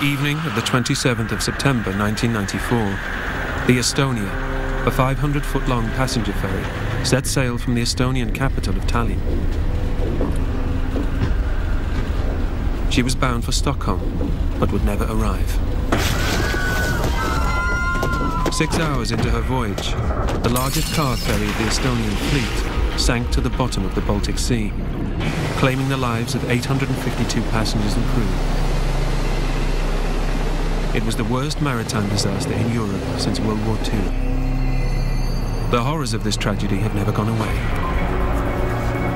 evening of the 27th of September 1994, the Estonia, a 500-foot-long passenger ferry, set sail from the Estonian capital of Tallinn. She was bound for Stockholm, but would never arrive. 6 hours into her voyage, the largest car ferry of the Estonian fleet sank to the bottom of the Baltic Sea, claiming the lives of 852 passengers and crew. It was the worst maritime disaster in Europe since World War II. The horrors of this tragedy have never gone away.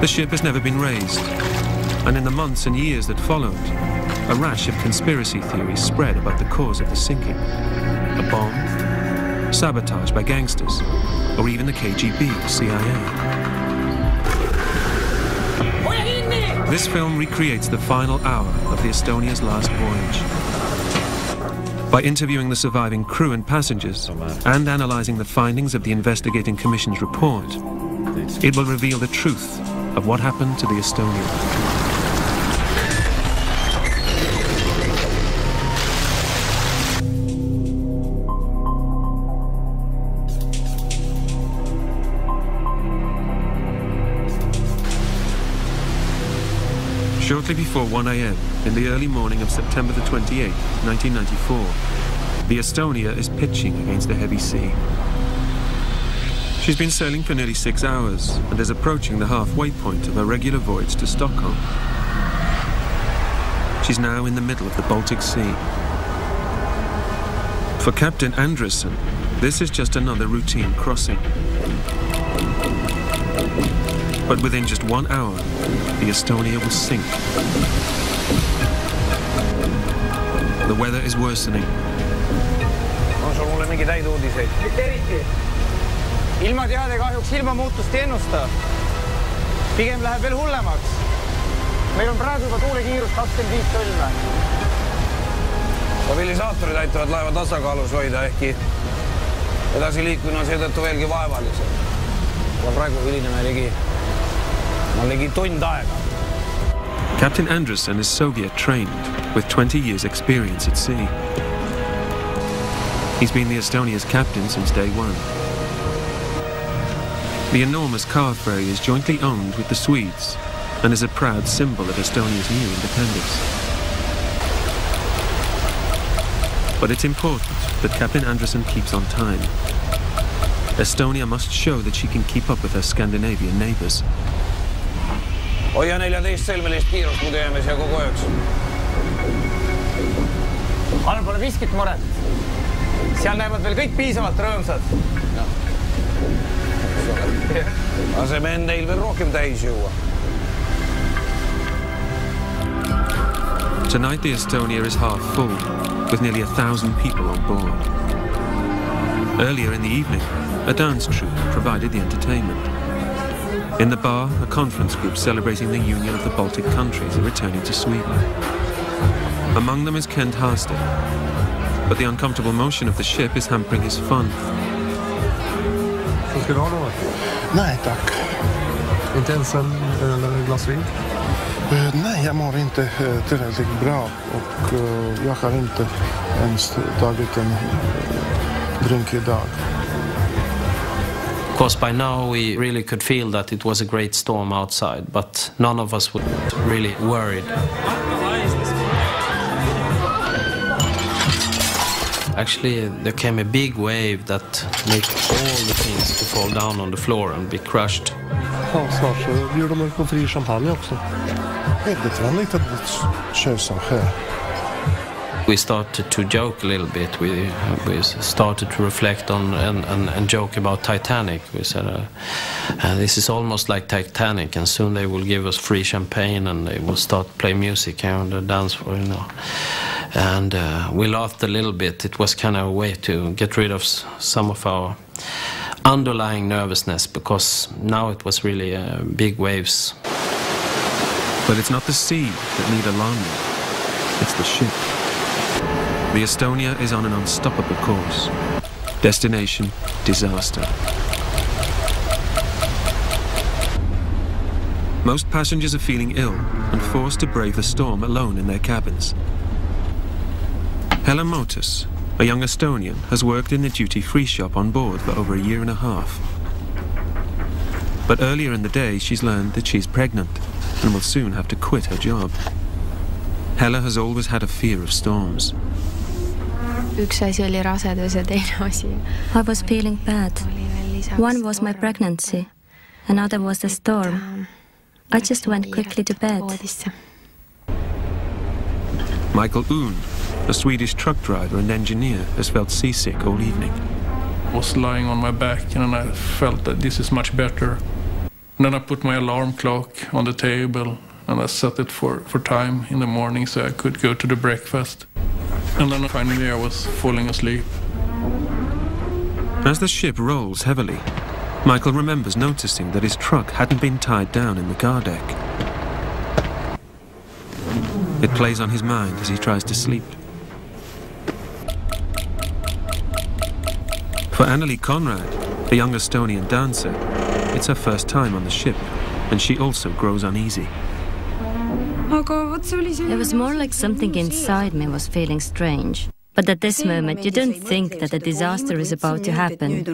The ship has never been raised, and in the months and years that followed, a rash of conspiracy theories spread about the cause of the sinking. A bomb, sabotage by gangsters, or even the KGB or CIA. This film recreates the final hour of the Estonia's last voyage. By interviewing the surviving crew and passengers and analysing the findings of the Investigating Commission's report, it will reveal the truth of what happened to the Estonia. Shortly before 1 a.m. in the early morning of September the 28th, 1994, the Estonia is pitching against a heavy sea. She's been sailing for nearly 6 hours and is approaching the halfway point of her regular voyage to Stockholm. She's now in the middle of the Baltic Sea. For Captain Andresen, this is just another routine crossing. But within just 1 hour, the Estonia will sink. The weather is worsening. On sul mulle mingeid häid uudiseid? Mitte eriti. Ilmateade kahjuks ilmamuutust ei ennusta. Pigem läheb veel hullemaks. Meil on praegu juba tuulekiirus 25 tolme. Stabilisaatorid aitavad laeva tasakaalus hoida, ehkki edasi liikumine on seetõttu veelgi vaevalisem. Praegu hilineme ligi tund aega. Captain Andresen is Soviet trained with 20 years experience at sea. He's been the Estonia's captain since day one. The enormous car ferry is jointly owned with the Swedes and is a proud symbol of Estonia's new independence. But it's important that Captain Andresen keeps on time. Estonia must show that she can keep up with her Scandinavian neighbours. Hoia 14-sõlmelist kiirust, muidu jääme siia kogu ööks. All pole miskit muret. Seal näevad veel kõik piisavalt rõõmsad. Laseme neil veel rohkem täis juua. Tonight the Estonia is half full, with nearly 1,000 people on board. Earlier in the evening, a dance troupe provided the entertainment. In the bar, a conference group celebrating the union of the Baltic countries are returning to Sweden. Among them is Kent Harstead, but the uncomfortable motion of the ship is hampering his fun. Så ska du ha något? Nej, tack. Inte ens en glas vin? Nej, jag mår inte tillräckligt bra och jag har inte ens tagit en drink idag. Of course, by now we really could feel that it was a great storm outside, but none of us were really worried. Actually, there came a big wave that made all the things to fall down on the floor and be crushed. Ja, snart så bjuder de på fri champagne också. Väldigt vanligt att köra så här. We started to joke a little bit. We started to reflect on and joke about Titanic. We said, this is almost like Titanic, and soon they will give us free champagne and they will start play music here on the dance floor, you know. And we laughed a little bit. It was kind of a way to get rid of some of our underlying nervousness, because now it was really big waves. But it's not the sea that need alarming, it's the ship. The Estonia is on an unstoppable course. Destination, disaster. Most passengers are feeling ill and forced to brave the storm alone in their cabins. Hella Motus, a young Estonian, has worked in the duty-free shop on board for over a year and a half. But earlier in the day, she's learned that she's pregnant and will soon have to quit her job. Hella has always had a fear of storms. Üks asi oli rasedus ja teine asi. I was feeling bad. One was my pregnancy, another was the storm. I just went quickly to bed. Michael Oon, a Swedish truck driver and engineer, has felt seasick all evening. I was lying on my back and I felt that this is much better. And then I put my alarm clock on the table and I set it for time in the morning so I could go to the breakfast. And then finally I was falling asleep. As the ship rolls heavily, Michael remembers noticing that his truck hadn't been tied down in the car deck. It plays on his mind as he tries to sleep. For Annelie Conrad, the young Estonian dancer, it's her first time on the ship, and she also grows uneasy. It was more like something inside me was feeling strange. But at this moment, you don't think that a disaster is about to happen.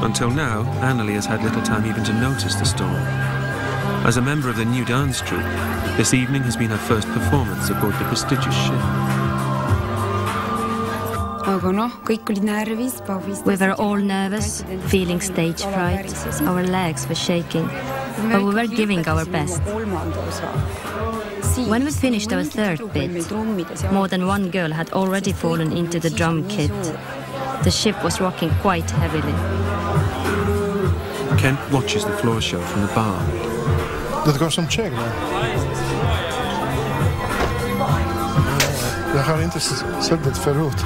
Until now, Annelie has had little time even to notice the storm. As a member of the new dance troupe, this evening has been her first performance aboard the prestigious ship. We were all nervous, feeling stage fright. Our legs were shaking, but we were giving our best. When we finished our third bit, more than one girl had already fallen into the drum kit. The ship was rocking quite heavily. Kent watches the floor show from the bar. Det går som tjej då. Jag har inte sett det förut.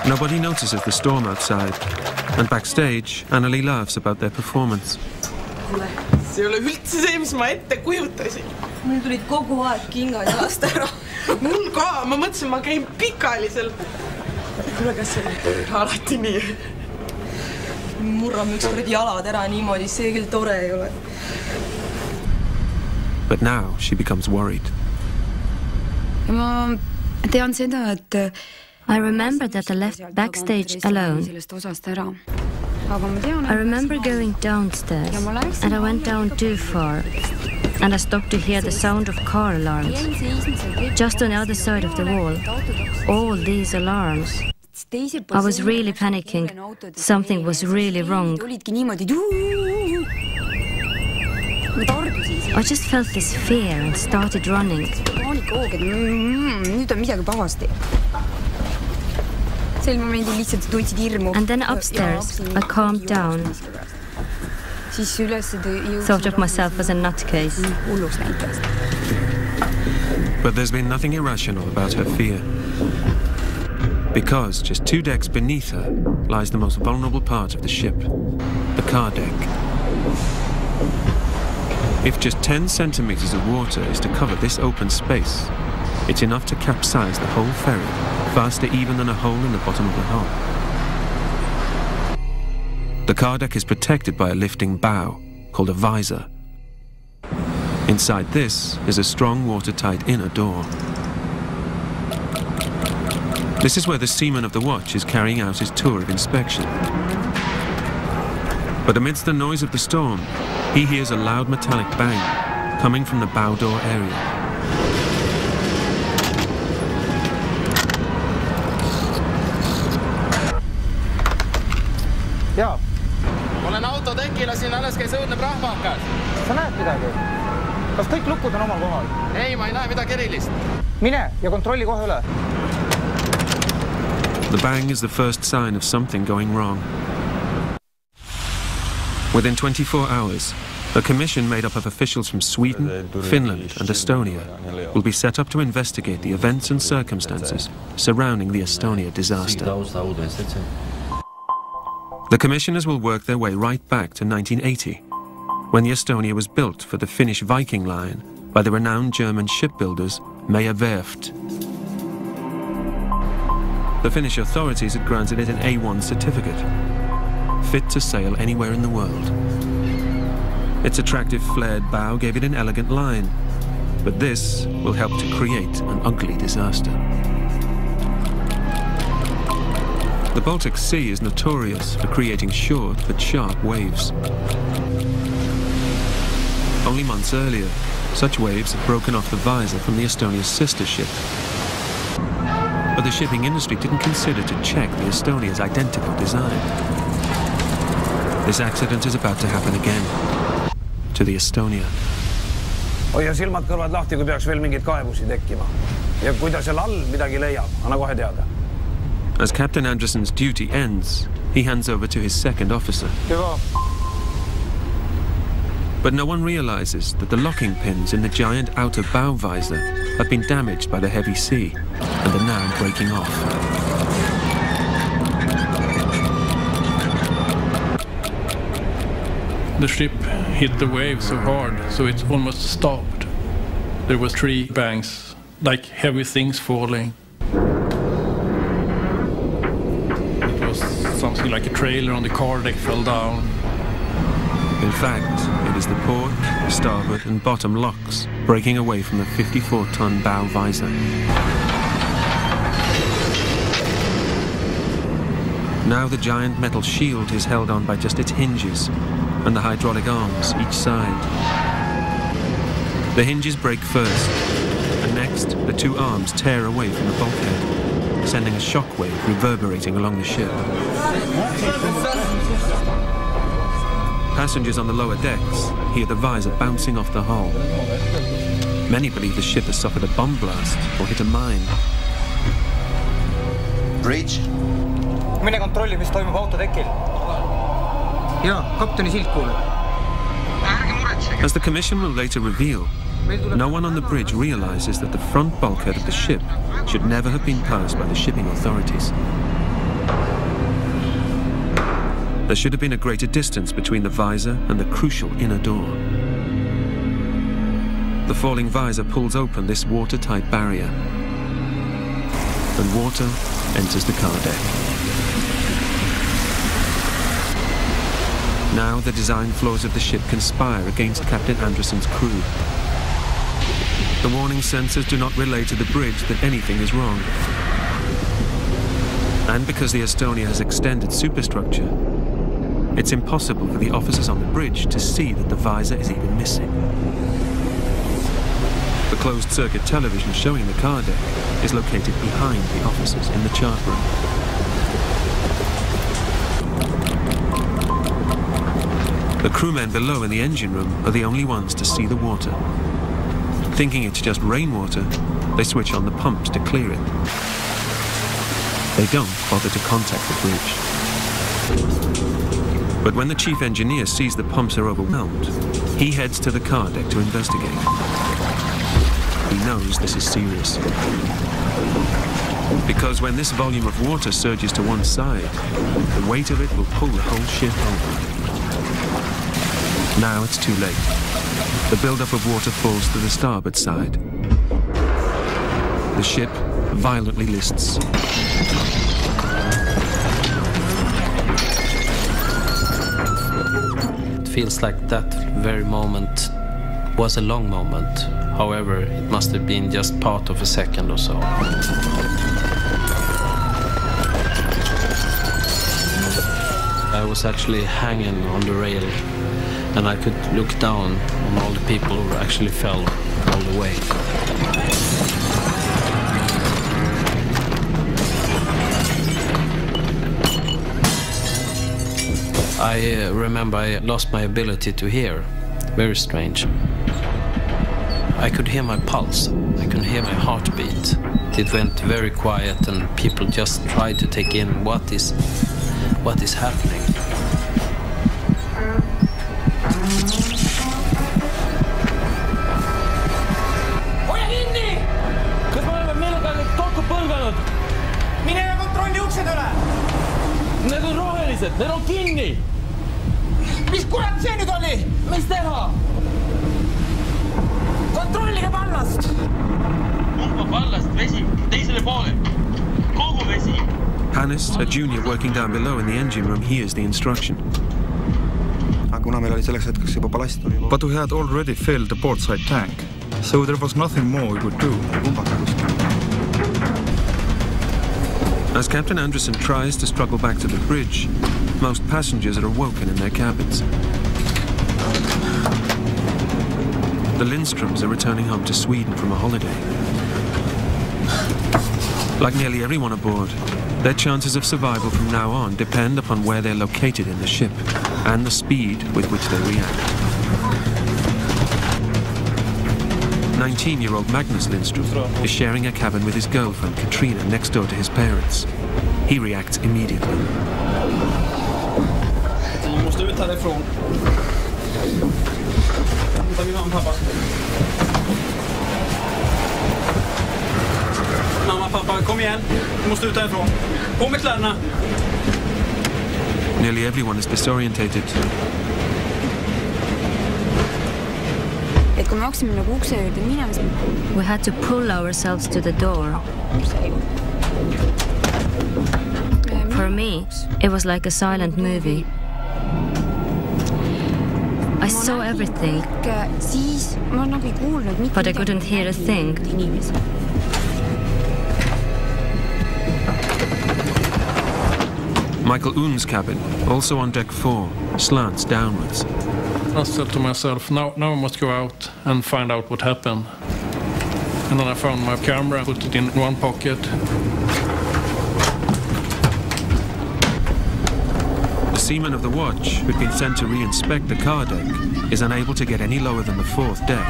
Nobody notices the storm outside, and backstage, Annelie laughs about their performance. See ei ole üldse see, mis ma ette kujutasin. Mul tulid kogu aeg kingad jalast ära. Mul ka, ma mõtlesin, ma käin pikalisel. Kuule, kas see on alati nii? Murrame ükskord jalad ära niimoodi, see küll tore ei ole. But now she becomes worried. Ma tean seda, et I remember that I left backstage alone. I remember going downstairs, and I went down too far, and I stopped to hear the sound of car alarms. Just on the other side of the wall, all these alarms. I was really panicking. Something was really wrong. I just felt this fear and started running. And then upstairs, I calmed down. Thought of myself as a nutcase. But there's been nothing irrational about her fear. Because just 2 decks beneath her lies the most vulnerable part of the ship, the car deck. If just 10 centimeters of water is to cover this open space, it's enough to capsize the whole ferry, faster even than a hole in the bottom of the hull. The car deck is protected by a lifting bow, called a visor. Inside this is a strong watertight inner door. This is where the seaman of the watch is carrying out his tour of inspection. But amidst the noise of the storm, he hears a loud metallic bang coming from the bow door area. Jaa. Olen autotekil ja siin alles käis õudne prahvakas. Sa näed midagi? Kas kõik lukud on omal kohal? Ei, ma ei näe midagi erilist. Mine ja kontrolli kohe üle. The bang is the first sign of something going wrong. Within 24 hours, a commission made up of officials from Sweden, Finland and Estonia will be set up to investigate the events and circumstances surrounding the Estonia disaster. The commissioners will work their way right back to 1980, when the Estonia was built for the Finnish Viking Line by the renowned German shipbuilders Meyer Werft. The Finnish authorities had granted it an A1 certificate, fit to sail anywhere in the world. I remember that I left backstage alone. I went downstairs, and I saw the car alarms. Just on the other side of the wall, all these alarms. I just felt this fear and started running. The Finnish authorities had granted it an A1 certificate, fit to sail anywhere in the world. Its attractive flared bow gave it an elegant line, but this will help to create an ugly disaster. The Baltic Sea is notorious for creating short but sharp waves. Only months earlier, such waves had broken off the visor from the Estonia's sister ship. But the shipping industry didn't consider to check the Estonia's identical design. This accident is about to happen again to the Estonia. Hoia silmad kõrvad lahti, kui peaks veel mingeid kaebusi tekkima. Ja kui ta seal all midagi leiab, anna kohe teada. As Captain Anderson's duty ends, he hands over to his second officer. But no one realizes that the locking pins in the giant outer bow visor have been damaged by the heavy sea and are now breaking off. The ship hit the wave so hard, so it almost stopped. There were 3 bangs, like heavy things falling. It was something like a trailer on the car deck fell down. In fact, it is the port, starboard and bottom locks breaking away from the 54-ton bow visor. Now the giant metal shield is held on by just its hinges and the hydraulic arms each side. The hinges break first, and next the 2 arms tear away from the bulkhead, sending a shockwave reverberating along the ship. Passengers on the lower decks hear the visor bouncing off the hull. Many believe the ship has suffered a bomb blast or hit a mine. Bridge. Mine kontrolli, mis toimub autotekil. Jaa, kapteni silt kuuleb. As the commission will later reveal, no one on the bridge realizes that the front bulkhead of the ship should never have been passed by the shipping authorities. There should have been a greater distance between the visor and the crucial inner door. The falling visor pulls open this watertight barrier, and water enters the car deck. Now the design flaws of the ship conspire against Captain Anderson's crew. The warning sensors do not relay to the bridge that anything is wrong. And because the Estonia has extended superstructure, it's impossible for the officers on the bridge to see that the visor is even missing. The closed-circuit television showing the car deck is located behind the officers in the chart room. The crewmen below in the engine room are the only ones to see the water. Thinking it's just rainwater, they switch on the pumps to clear it. They don't bother to contact the bridge. But when the chief engineer sees the pumps are overwhelmed, he heads to the car deck to investigate. He knows this is serious. Because when this volume of water surges to one side, the weight of it will pull the whole ship over. Now it's too late. The buildup of water falls to the starboard side. The ship violently lists. It feels like that very moment was a long moment. However, it must have been just part of a second or so. I was actually hanging on the rail, and I could look down on all the people who actually fell all the way. I remember I lost my ability to hear. Very strange. I could hear my pulse. I could hear my heartbeat. It went very quiet, and people just tried to take in what is happening. Hoia kinni! Kas me oleme millegagi kokku põlganud? Mine ja kontrolli uksed üle! Need on rohelised, need on kinni! Mis kurat see nüüd oli? Mis teha? Kontrollige ballast! Pumpa ballast vesi teisele poole. Kogu vesi. Hannes, a junior working down below in the engine room, hears the instruction. kuna meil oli selleks hetkeks juba ballast. But we had already filled the portside tank, so there was nothing more we could do. As Captain Anderson tries to struggle back to the bridge, most passengers are awoken in their cabins. The Lindstroms are returning home to Sweden from a holiday. Like nearly everyone aboard, their chances of survival from now on depend upon where they're located in the ship and the speed with which they react. 19-year-old Magnus Lindstrom is sharing a cabin with his girlfriend Katrina next door to his parents. He reacts immediately. Vi måste ut härifrån. Hämta min mamma, pappa. Mamma, pappa, kom igen. Vi måste ut härifrån. På med kläderna. Nearly everyone is disorientated. We had to pull ourselves to the door. For me, it was like a silent movie. I saw everything, but I couldn't hear a thing. Michael Un's cabin, also on deck 4, slants downwards. I said to myself, now I must go out and find out what happened. And then I found my camera, put it in one pocket. The seaman of the watch, who'd been sent to re-inspect the car deck, is unable to get any lower than the 4th deck.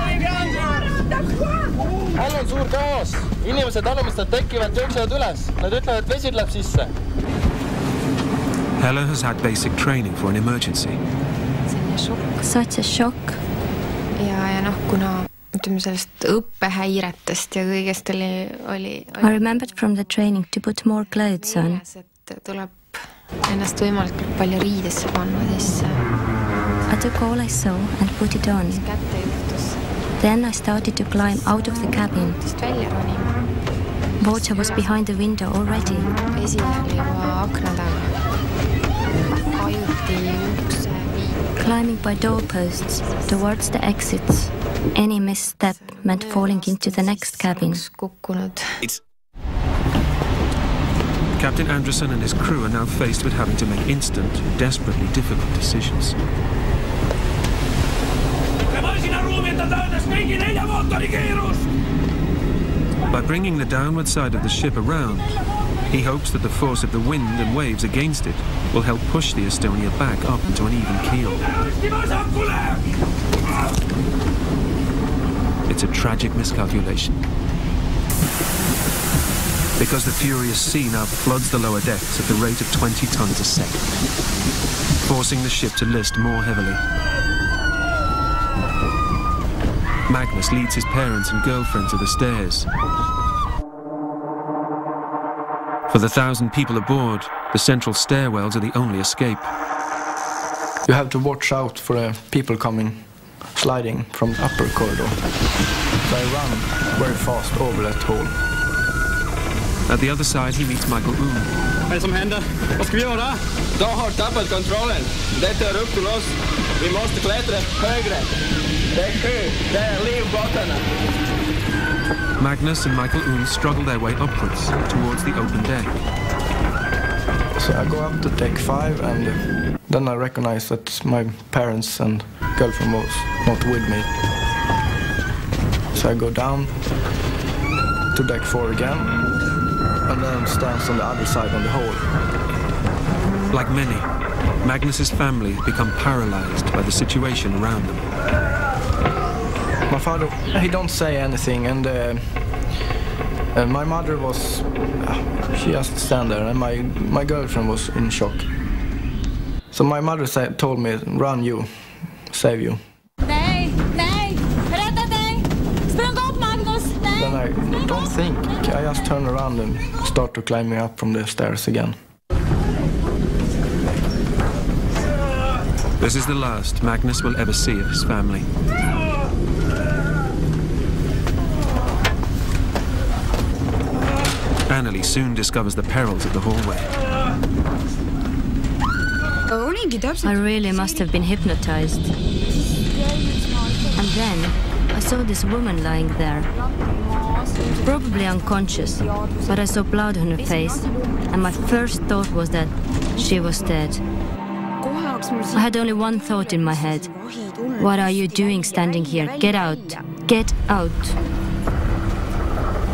All on suur kaos. Inimesed alumistelt tekivad, jooksevad üles. Nad ütlevad, et vesi läheb sisse. Hella has had basic training for an emergency. Such a shock. Ja kuna ütleme sellest õppehäiretest ja kõigest oli I remembered from the training to put more clothes on. Tuleb ennast võimalikult palju riidesse panna sisse. I took all I saw and put it on. Then I started to climb out of the cabin. Water was behind the window already. Vesi oli juba akna taga. Ajuti ukse viib. Climbing by doorposts towards the exits. Any misstep meant falling into the next cabin. Captain Anderson and his crew are now faced with having to make instant, desperately difficult decisions. By bringing the downward side of the ship around, he hopes that the force of the wind and waves against it will help push the Estonia back up into an even keel. It's a tragic miscalculation, because the furious sea now floods the lower decks at the rate of 20 tons a second, forcing the ship to list more heavily. Magnus leads his parents and girlfriend to the stairs. For the 1,000 people aboard, the central stairwells are the only escape. You have to watch out for people coming, sliding from the upper corridor. So I run very fast over that hole. At the other side, he meets Michael Un. Vad är det som händer? Vad ska vi göra? De har tappat kontrollen. Detta är upp till oss. Vi måste klättra högre. Det är sju. Det är livbåtarna. Magnus and Michael Un struggle their way upwards towards the open deck. So I go up to deck 5 and then I recognize that my parents and girlfriend was not with me. So I go down to deck 4 again and then stands on the other side on the hole. Like many, Magnus's family become paralyzed by the situation around them. My father, he don't say anything, and my mother was, she just stand there, and my girlfriend was in shock. So my mother told me, run you, save you. Nej, rädda dig! Spring upp, Magnus! Nej! Then I don't think, I just turn around and start to climbing up from the stairs again. This is the last Magnus will ever see of his family. Anneli soon discovers the perils of the hallway. I really must have been hypnotized. And then I saw this woman lying there, probably unconscious, but I saw blood on her face, and my first thought was that she was dead. I had only one thought in my head. What are you doing standing here? Get out! Get out!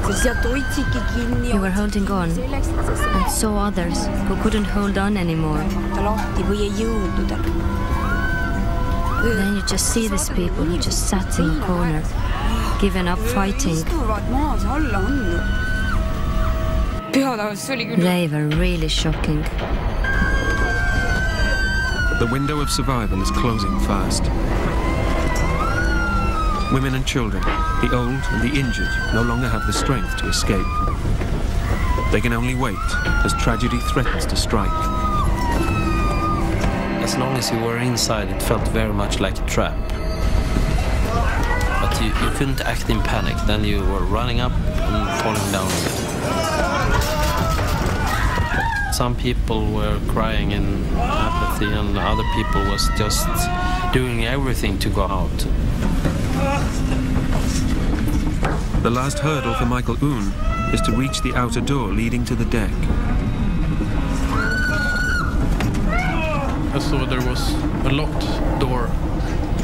You were holding on, and saw others who couldn't hold on anymore. Then you just see these people who just sat in a corner, given up fighting. They were really shocking. The window of survival is closing fast. Women and children, the old and the injured, no longer have the strength to escape. They can only wait as tragedy threatens to strike. As long as you were inside, it felt very much like a trap. But you couldn't act in panic, then you were running up and falling down again. Some people were crying in apathy, and other people was just doing everything to go out. The last hurdle for Michael Oon is to reach the outer door leading to the deck. I saw there was a locked door,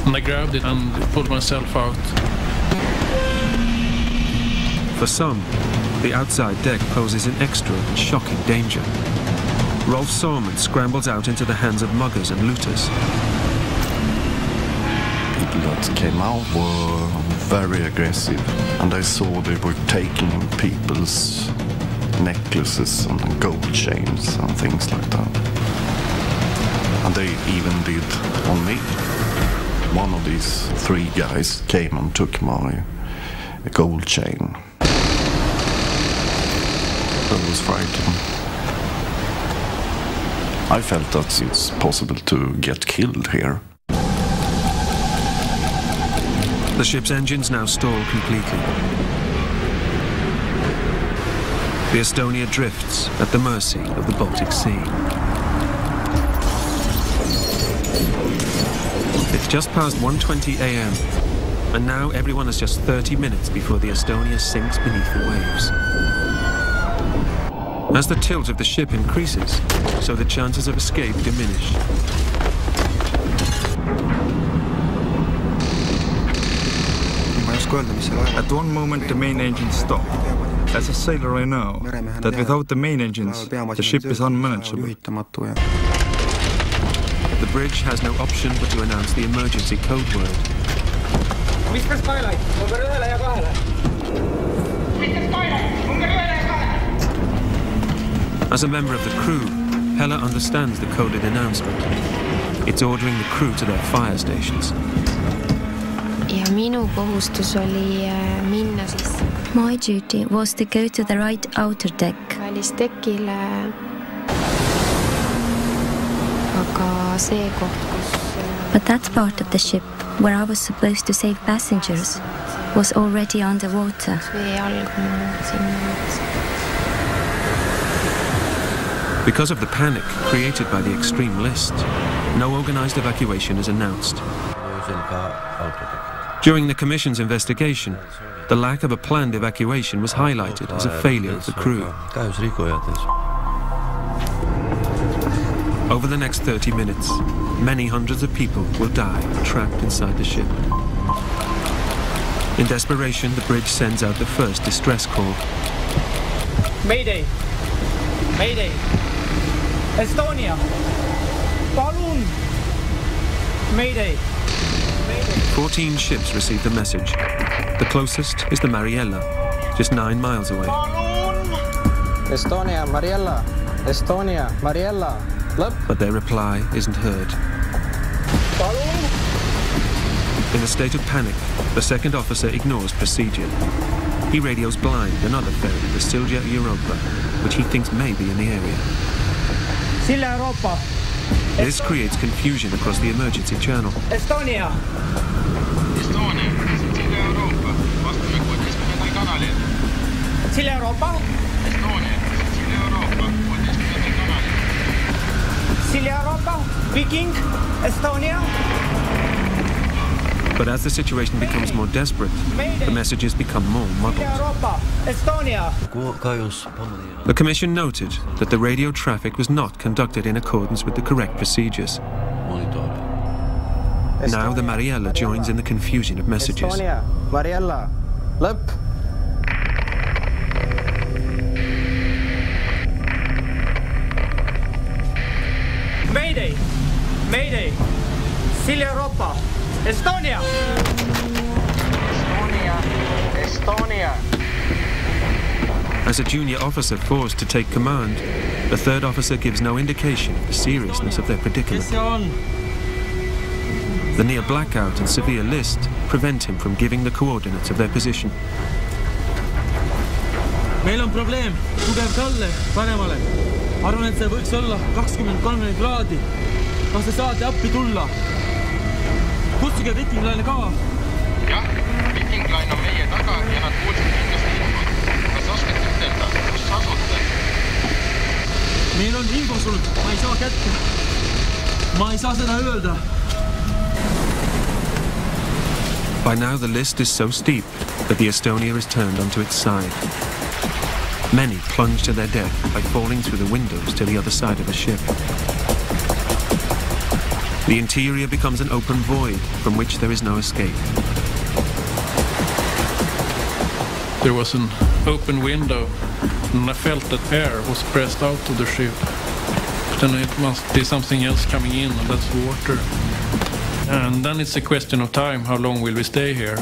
and I grabbed it and pulled myself out. For some, the outside deck poses an extra and shocking danger. Rolf Sorman scrambles out into the hands of muggers and looters. People that came out were very aggressive, and I saw they were taking people's necklaces and gold chains and things like that. And they even did on me. One of these three guys came and took my gold chain. I was frightened. I felt that it's possible to get killed here. The ship's engines now stall completely. The Estonia drifts at the mercy of the Baltic Sea. It's just past 1:20 a.m. and now everyone has just 30 minutes before the Estonia sinks beneath the waves. As the tilt of the ship increases, so the chances of escape diminish. At one moment the main engines stop. As a sailor I know that without the main engines the ship is unmanageable. The bridge has no option but to announce the emergency code word. Mr. Skylight, number 1 ja 2. Mr. Skylight, number 1 ja 2. As a member of the crew, Hella understands the coded announcement. It's ordering the crew to their fire stations. Ja minu kohustus oli minna siis. My duty was to go to the right outer deck. Välistekile. Aga see koht, kus... But that part of the ship, where I was supposed to save passengers, was already underwater. Vee all, kui ma sinna mõtlesin. Because of the panic created by the extreme list, no organized evacuation is announced. During the Commission's investigation, the lack of a planned evacuation was highlighted as a failure of the crew. Over the next 30 minutes, many hundreds of people will die trapped inside the ship. In desperation, the bridge sends out the first distress call. Mayday! Mayday! Estonia! Palun! Mayday! 14 ships received the message. The closest is the Mariella, just 9 miles away. Estonia, Mariella! Estonia, Mariella! But their reply isn't heard. In a state of panic, the second officer ignores procedure. He radios blind another ferry, the Silja Europa, which he thinks may be in the area. Silja Europa! This creates confusion across the emergency channel. Estonia! Estonia, Silja Europa. Vastame 16. kanalil. Silja Europa? Estonia, Silja Europa. 16. kanalil. Silja Europa? Speaking, Estonia. But as the situation becomes more desperate, the messages become more muddled. Estonia. The Commission noted that the radio traffic was not conducted in accordance with the correct procedures. Now the Mariella joins in the confusion of messages. Estonia, Mariella, lõpp. Mayday, Mayday, Silja Europa, Estonia. Estonia, Estonia. As a junior officer forced to take command, the third officer gives no indication of the seriousness of their predicament. The near blackout and severe list prevent him from giving the coordinates of their position. Meil on probleem, tugev talle, paremale. Arvan, et see võiks olla 20-30 kraadi. Kas te saate appi tulla? Kutsuge Viking Line'i ka. Jah, Viking Line on meie taga ja nad kuulsid kindlasti infot. Kas oskate ütelda, kus asute? Meil on infosult, ma ei saa kätte. Ma ei saa seda öelda. By now the list is so steep that the Estonia is turned onto its side. Many plunge to their death by falling through the windows to the other side of the ship. The interior becomes an open void from which there is no escape. There was an open window and I felt that air was pressed out of the ship. Then it must be something else coming in, and that's water. And then it's a question of time, how long will we stay here?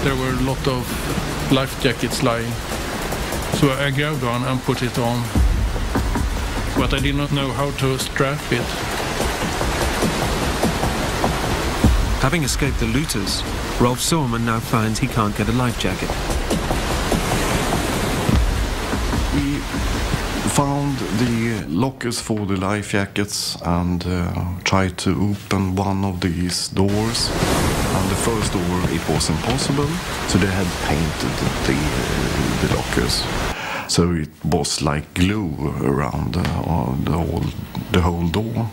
There were a lot of life jackets lying. So I grabbed one and put it on. But I did not know how to strap it. Having escaped the looters, Rolf Sorman now finds he can't get a life jacket. We found the lockers for the life jackets and tried to open one of these doors. And the first door, it was impossible, so they had painted the lockers. So it was like glue around the whole door.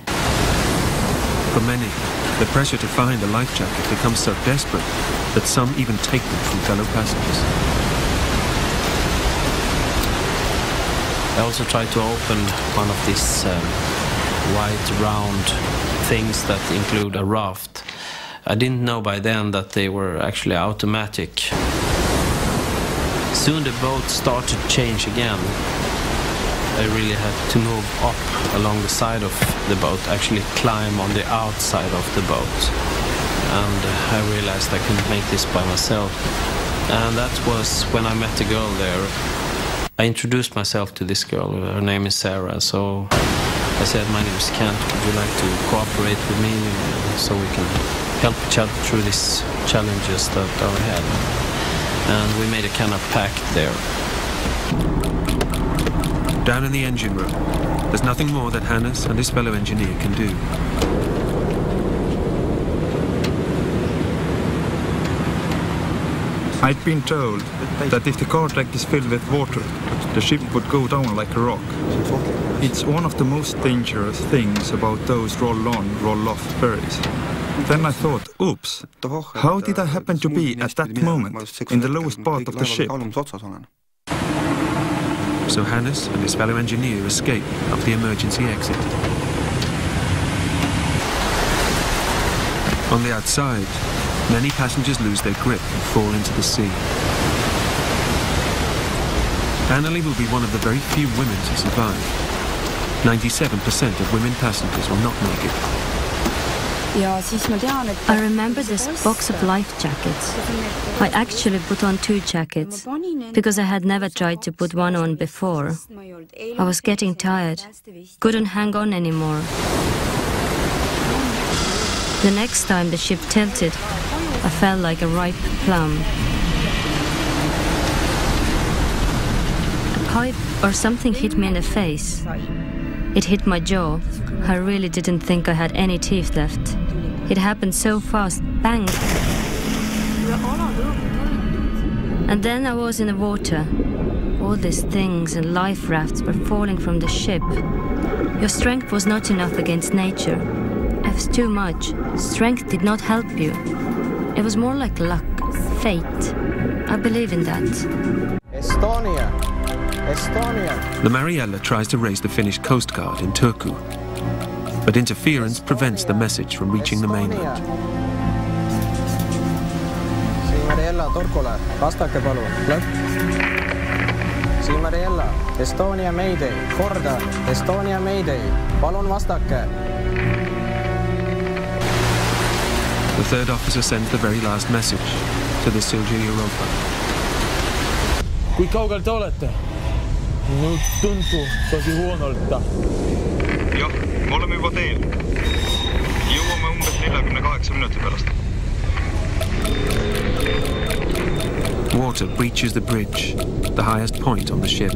For many, the pressure to find a life jacket becomes so desperate that some even take them from fellow passengers. I also tried to open one of these white round things that include a raft. I didn't know by then that they were actually automatic. Soon the boat started to change again. I really had to move up along the side of the boat, actually climb on the outside of the boat. And I realized I couldn't make this by myself. And that was when I met the girl there. I introduced myself to this girl. Her name is Sarah. So I said, my name is Kent. Would you like to cooperate with me so we can help each other through these challenges that are ahead? And we made a kind of pact there. Down in the engine room, there's nothing more that Hannes and his fellow engineer can do. I'd been told that if the car deck is filled with water, the ship would go down like a rock. It's one of the most dangerous things about those roll-on, roll-off ferries. Then I thought, oops, how did I happen to be at that moment in the lowest part of the ship? So Hannes and his fellow engineer escape up the emergency exit. On the outside, many passengers lose their grip and fall into the sea. Anneli will be one of the very few women to survive. 97% of women passengers will not make it. I remember this box of life jackets. I actually put on 2 jackets, because I had never tried to put one on before. I was getting tired, couldn't hang on anymore. The next time the ship tilted, I felt like a ripe plum. A pipe or something hit me in the face. It hit my jaw. I really didn't think I had any teeth left. It happened so fast, bang! And then I was in the water. All these things and life rafts were falling from the ship. Your strength was not enough against nature. It was too much. Strength did not help you. It was more like luck, fate. I believe in that. Estonia! Estonia! The Mariella tries to raise the Finnish Coast Guard in Turku, but interference prevents the message from reaching the mainland. Siin Mariella, Turkule, vastake palun, lõpp. Siin Mariella, Estonia Mayday, korda, Estonia Mayday, palun vastake. The third officer sends the very last message to the Silja Europa. Kui kaugel te olete? Nüüd tuntu tosi huonolta. Jah, me oleme juba teel. Jõuame umbes 48 minuti pärast. Water breaches the bridge, the highest point on the ship.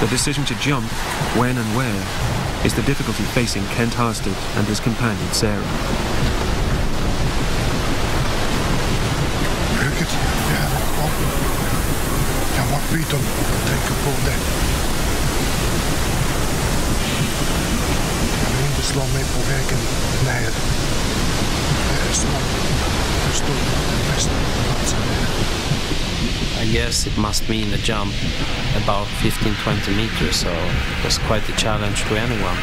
The decision to jump, when and where, is the difficulty facing Kent Harstead and his companion Sarah. Rygget jäävät om. Ja vad byter tänker på det. Jag vill inte slå mig på vägen ner. Det är svårt. Jag står den bästa platsen. I guess it must mean a jump about 15-20 meters, so it was quite a challenge to anyone.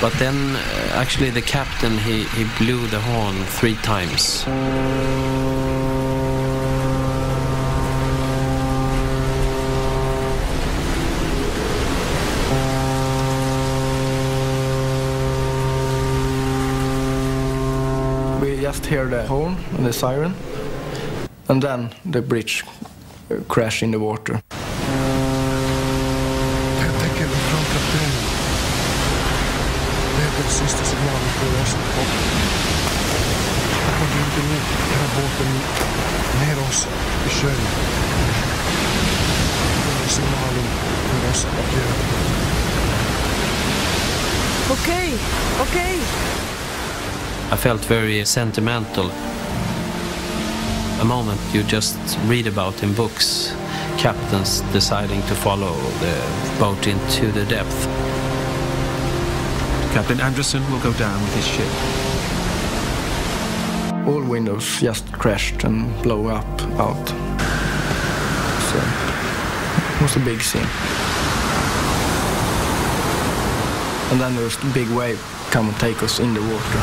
But then actually the captain, he blew the horn 3 times. We just hear the horn and the siren, and then the bridge crashed in the water. Jag tänker från kaptenen. Det är den sista signalen på resten. Jag kan inte nu hela båten ner oss i sjön. Det är signalen för oss att göra. Okej. I felt very sentimental. A moment you just read about in books, captains deciding to follow the boat into the depth. Captain Anderson will go down with his ship. All windows just crashed and blew up out. So it was a big scene. And then there was a big wave come and take us in the water.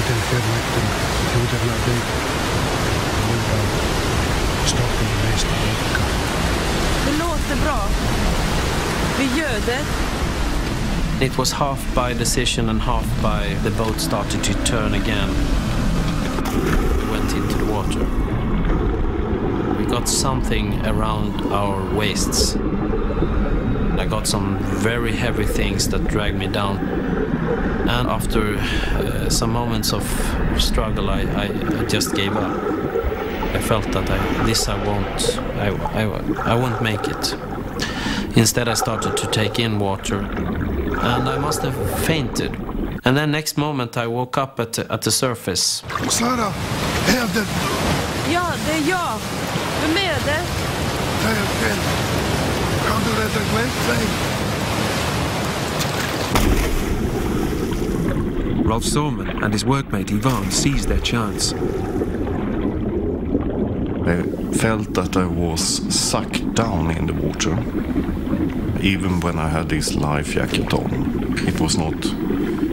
Den fjärrmakten hodarna dig. Stoppen är mest vecka. Det låter bra. Vi gör det. It was half by decision and half by the boat started to turn again. We went into the water. We got something around our waists. I got some very heavy things that dragged me down. And after some moments of struggle, I just gave up. I felt that I won't make it. Instead, I started to take in water, and I must have fainted. And then next moment, I woke up at the surface. Sara, är det? Ja, det är jag. Vem är det? Det är Glenn. Kan du rädda Glenn? Rolf Sorman and his workmate Ivan seize their chance. I felt that I was sucked down in the water. Even when I had this life jacket on, it was not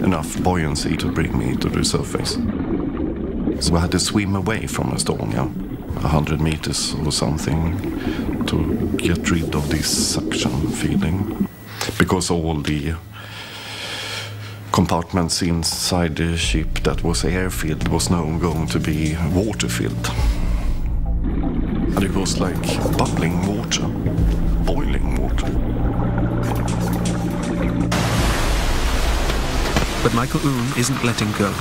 enough buoyancy to bring me to the surface. So I had to swim away from Estonia, 100 meters or something, to get rid of this suction feeling. Because all the compartments inside the ship that was air-filled was now going to be water-filled. And it was like bubbling water, boiling water. But Michael Oon isn't letting go.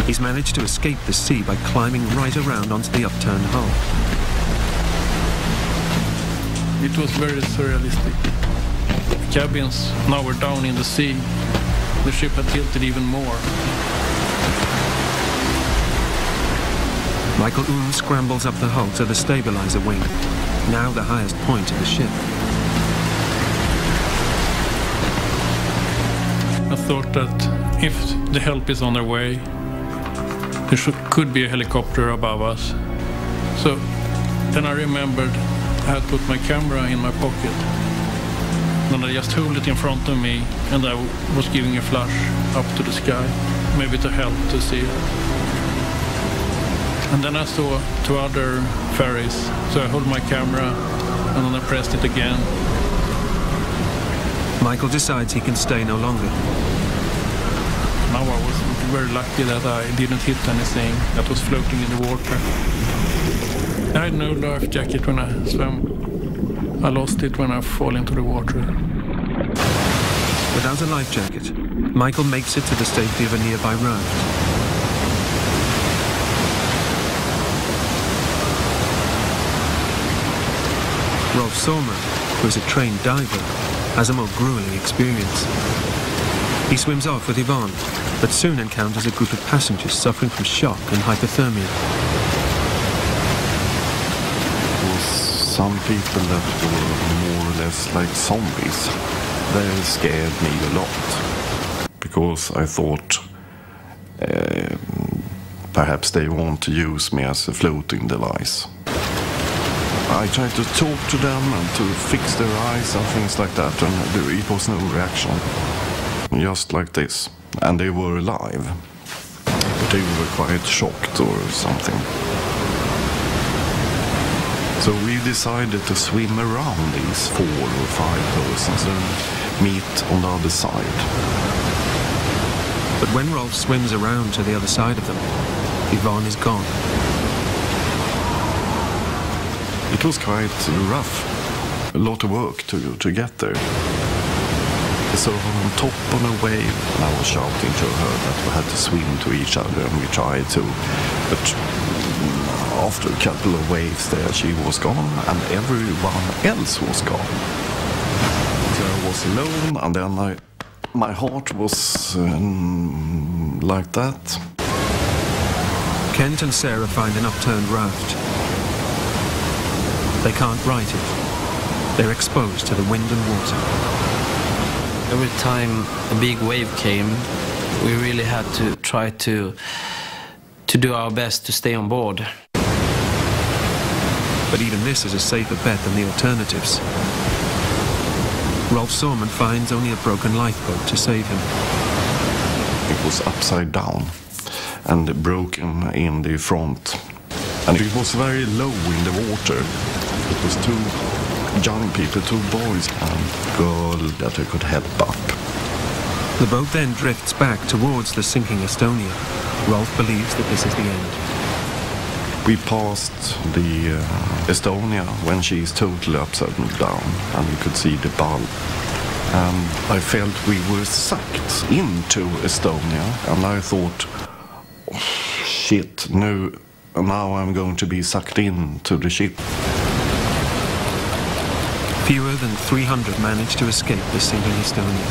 He's managed to escape the sea by climbing right around onto the upturned hull. It was very surrealistic. The cabins now were down in the sea. The ship had tilted even more. Michael Oom scrambles up the hull to the stabilizer wing, now the highest point of the ship. I thought that if the help is on their way, there could be a helicopter above us. So then I remembered I had put my camera in my pocket. And I just hold it in front of me, and I was giving a flash up to the sky, maybe to help to see it. And then I saw two other ferries, so I hold my camera, and then I pressed it again. Michael decides he can stay no longer. Now I was very lucky that I didn't hit anything that was floating in the water. I had no life jacket when I swam. I lost it when I fall into the water. Without a life jacket, Michael makes it to the safety of a nearby raft. Rolf Sorman, who is a trained diver, has a more grueling experience. He swims off with Yvonne, but soon encounters a group of passengers suffering from shock and hypothermia. Some people that were more or less like zombies, they scared me a lot. Because I thought perhaps they want to use me as a floating device. I tried to talk to them and to fix their eyes and things like that, and it was no reaction. Just like this. And they were alive. But they were quite shocked or something. So we decided to swim around these 4 or 5 persons and meet on the other side. But when Rolf swims around to the other side of them, Yvonne is gone. It was quite rough. A lot of work to get there. So on top of a wave, I was shouting to her that we had to swim to each other, and we tried to. But after a couple of waves there, she was gone, and everyone else was gone. So I was alone, and then my heart was like that. Kent and Sarah find an upturned raft. They can't right it. They're exposed to the wind and water. Every time a big wave came, we really had to try to do our best to stay on board. But even this is a safer bet than the alternatives. Rolf Sorman finds only a broken lifeboat to save him. It was upside down and broken in the front. And it was very low in the water. It was 2 young people, 2 boys and girl that I could help up. The boat then drifts back towards the sinking Estonia. Rolf believes that this is the end. We passed the Estonia when she's totally upside down, and you could see the bulb. And I felt we were sucked into Estonia, and I thought, oh, shit, no, now I'm going to be sucked into the ship. Fewer than 300 managed to escape the sinking Estonia.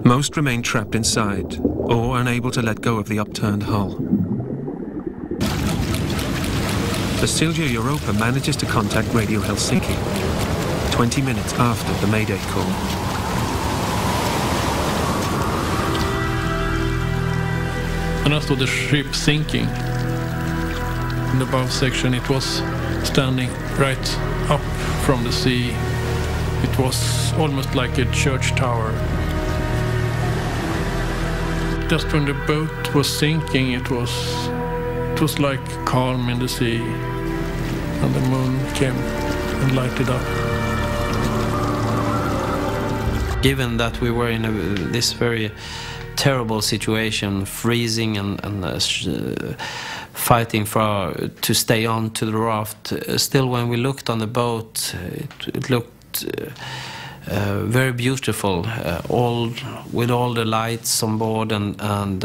Most remain trapped inside, or unable to let go of the upturned hull. The Silja Europa manages to contact Radio Helsinki, 20 minutes after the Mayday call. And I saw the ship sinking. In the bow section, it was standing right up from the sea. It was almost like a church tower. Just when the boat was sinking, it was like calm in the sea, and the moon came and lighted up. Given that we were in this very terrible situation, freezing and fighting to stay on to the raft, still when we looked on the boat, it looked very beautiful, with all the lights on board, and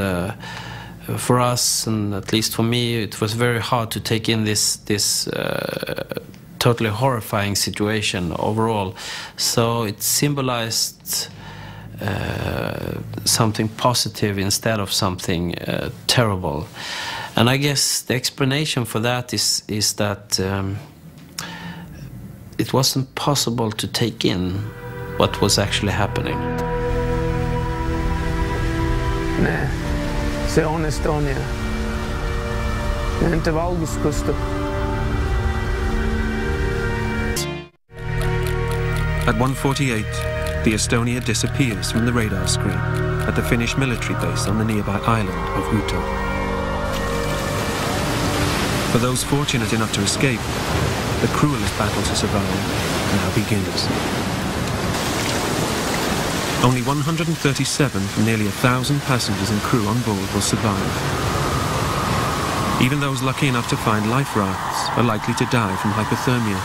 for us, and at least for me, it was very hard to take in this totally horrifying situation overall. So it symbolized something positive instead of something terrible. And I guess the explanation for that is that it wasn't possible to take in what was actually happening. Nee, see on Estonia. Nende valgus kustub. At 1:48, the Estonia disappears from the radar screen at the Finnish military base on the nearby island of Uto. For those fortunate enough to escape, the cruelest battle to survive now begins. Only 137 from nearly 1,000 passengers and crew on board will survive. Even those lucky enough to find life rafts are likely to die from hypothermia.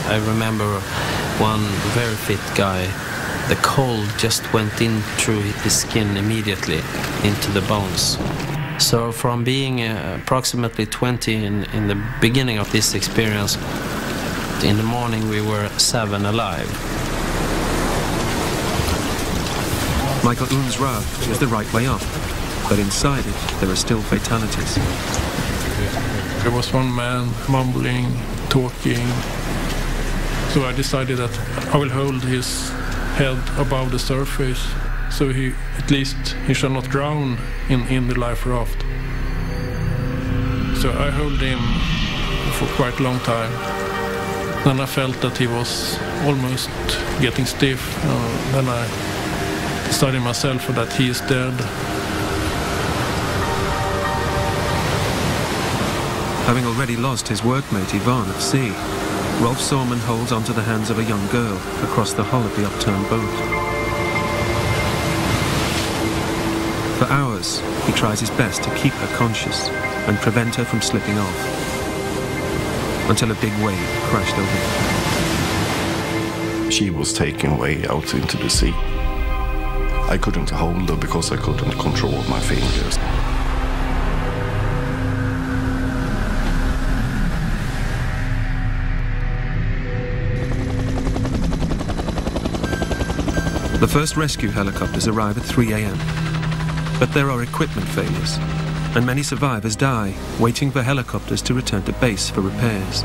I remember one very fit guy. The cold just went in through his skin immediately into the bones. So from being approximately 20 in the beginning of this experience, in the morning we were 7 alive. Michael Un's raft is the right way up, but inside it there are still fatalities. There was one man mumbling, talking. So I decided that I will hold his head above the surface, so at least he shall not drown in the life raft. So I held him for quite a long time. Then I felt that he was almost getting stiff. Then I decided myself that he is dead. Having already lost his workmate Ivan at sea, Rolf Sorman holds onto the hands of a young girl across the hull of the upturned boat. For hours, he tries his best to keep her conscious and prevent her from slipping off, until a big wave crashed over her. She was taken away out into the sea. I couldn't hold her because I couldn't control my fingers. The first rescue helicopters arrive at 3 a.m. But there are equipment failures, and many survivors die waiting for helicopters to return to base for repairs.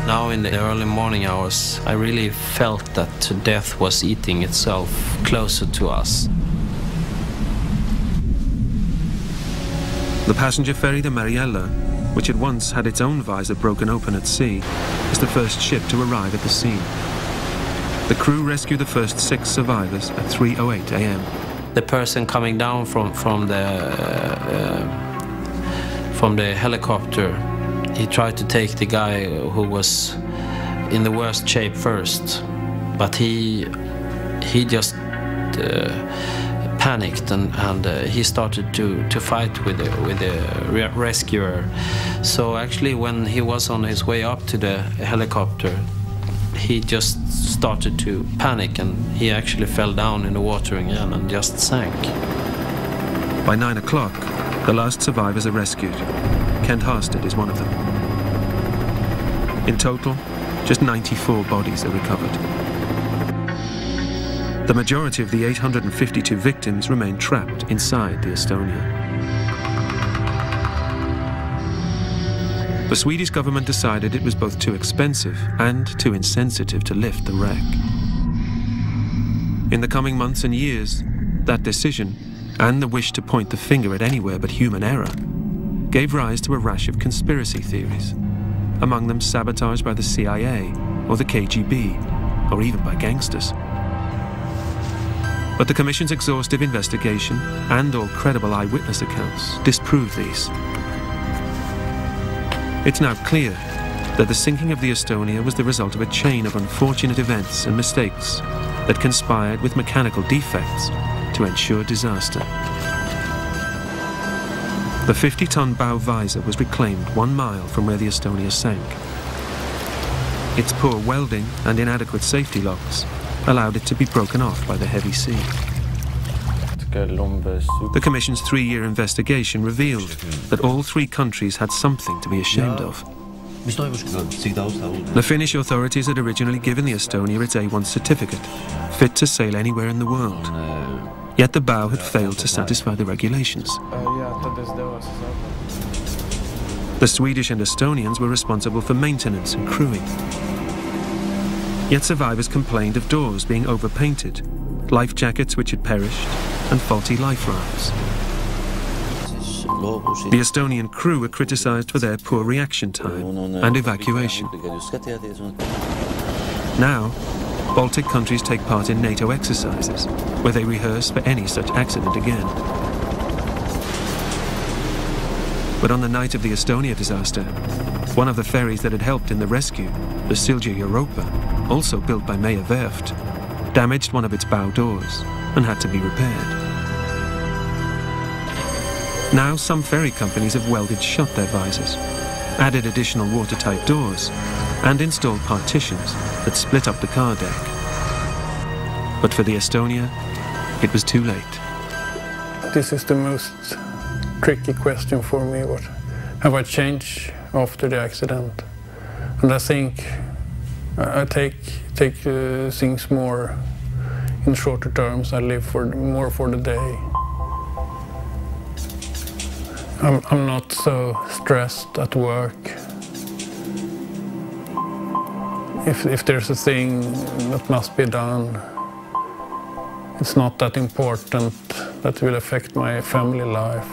Now in the early morning hours, I really felt that death was eating itself closer to us. The passenger ferry, the Mariella, which had once had its own visor broken open at sea, is the first ship to arrive at the scene. The crew rescue the first 6 survivors at 3:08 a.m. The person coming down from the helicopter, he tried to take the guy who was in the worst shape first, but he just panicked and he started to fight with the rescuer. So actually, when he was on his way up to the helicopter, he just started to panic and he actually fell down in the water again and just sank. By 9 o'clock, the last survivors are rescued. Kent Harstead is one of them. In total, just 94 bodies are recovered. The majority of the 852 victims remain trapped inside the Estonia. The Swedish government decided it was both too expensive and too insensitive to lift the wreck. In the coming months and years, that decision, and the wish to point the finger at anywhere but human error, gave rise to a rash of conspiracy theories, among them sabotage by the CIA or the KGB, or even by gangsters. But the Commission's exhaustive investigation and all credible eyewitness accounts disprove these. It's now clear that the sinking of the Estonia was the result of a chain of unfortunate events and mistakes that conspired with mechanical defects to ensure disaster. The 50-ton bow visor was reclaimed 1 mile from where the Estonia sank. Its poor welding and inadequate safety locks allowed it to be broken off by the heavy sea. The Commission's 3-year investigation revealed that all 3 countries had something to be ashamed of. The Finnish authorities had originally given the Estonia its A1 certificate, fit to sail anywhere in the world. Yet the bow had failed to satisfy the regulations. The Swedish and Estonians were responsible for maintenance and crewing. Yet survivors complained of doors being overpainted, life jackets which had perished, and faulty life rafts. The Estonian crew were criticized for their poor reaction time and evacuation. Now, Baltic countries take part in NATO exercises, where they rehearse for any such accident again. But on the night of the Estonia disaster, one of the ferries that had helped in the rescue, the Silja Europa, also built by Meyer Werft, damaged one of its bow doors and had to be repaired. Now some ferry companies have welded shut their visors, added additional watertight doors, and installed partitions that split up the car deck. But for the Estonia, it was too late. This is the most tricky question for me. What have I changed after the accident? And I think I take things more in shorter terms. I live more for the day. I'm not so stressed at work. If there's a thing that must be done, it's not that important that will affect my family life.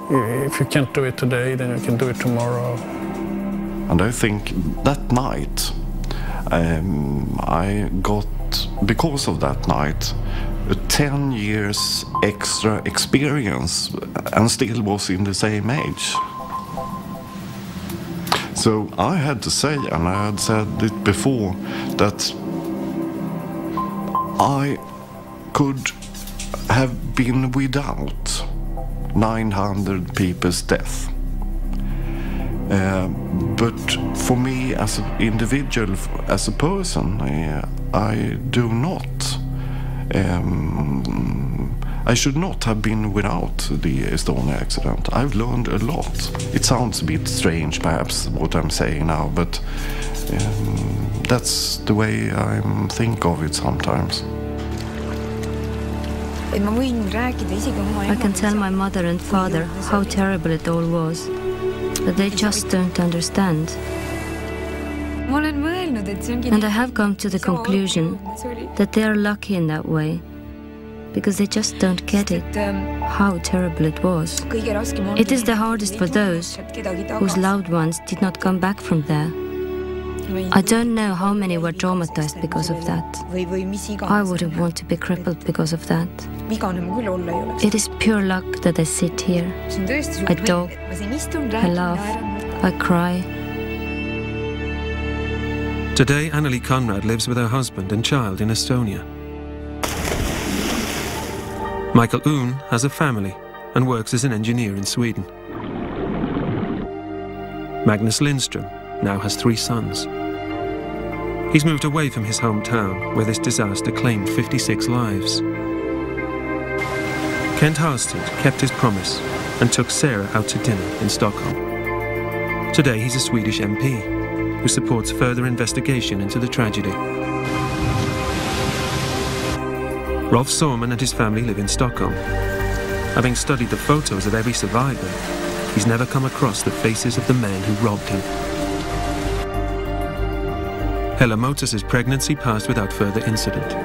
If you can't do it today, then you can do it tomorrow. And I think that night, I got, because of that night, 10 years extra experience and still was in the same age. So I had to say, and I had said it before, that I could have been without 900 people's death. But for me as an individual, as a person, I do not. I should not have been without the Estonia accident. I've learned a lot. It sounds a bit strange, perhaps, what I'm saying now, but that's the way I think of it sometimes. I can tell my mother and father how terrible it all was, but they just don't understand. And I have come to the conclusion that they are lucky in that way, because they just don't get it, how terrible it was. It is the hardest for those whose loved ones did not come back from there. I don't know how many were traumatized because of that. I wouldn't want to be crippled because of that. It is pure luck that I sit here. I talk, I laugh, I cry. Today, Anneli Conrad lives with her husband and child in Estonia. Michael Oon has a family and works as an engineer in Sweden. Magnus Lindström now has 3 sons. He's moved away from his hometown, where this disaster claimed 56 lives. Kent Harstead kept his promise and took Sarah out to dinner in Stockholm. Today he's a Swedish MP who supports further investigation into the tragedy. Rolf Sorman and his family live in Stockholm. Having studied the photos of every survivor, he's never come across the faces of the men who robbed him. Hella Motors' pregnancy passed without further incident.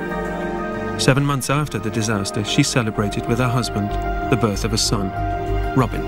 7 months after the disaster, she celebrated with her husband the birth of a son, Robin.